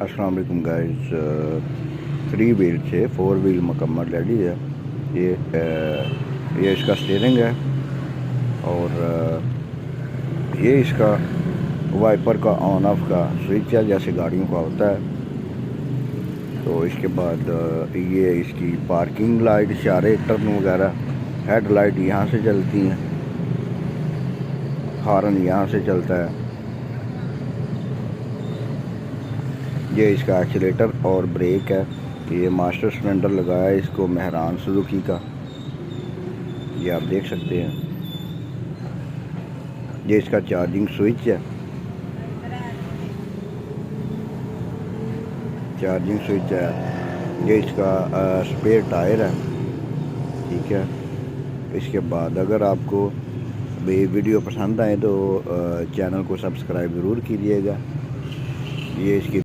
अस्सलाम वालेकुम guys. 3 wheel से 4 व्हील मुकम्मल रेडी है। ये इसका स्टीयरिंग है और ये इसका वाइपर का ऑन ऑफ का स्विच है जैसे गाड़ियों का होता है। तो इसके बाद ये इसकी पार्किंग लाइट, इशारे, टर्न वगैरह, हेड लाइट यहाँ से चलती हैं, हॉर्न यहाँ से चलता है। ये इसका एक्सीलेटर और ब्रेक है। ये मास्टर सिलेंडर लगाया है इसको मेहरान सुजुकी का, ये आप देख सकते हैं। ये इसका चार्जिंग स्विच है, चार्जिंग स्विच है। ये इसका स्पेयर टायर है, ठीक है। इसके बाद अगर आपको ये वीडियो पसंद आए तो चैनल को सब्सक्राइब ज़रूर कीजिएगा। ये इसकी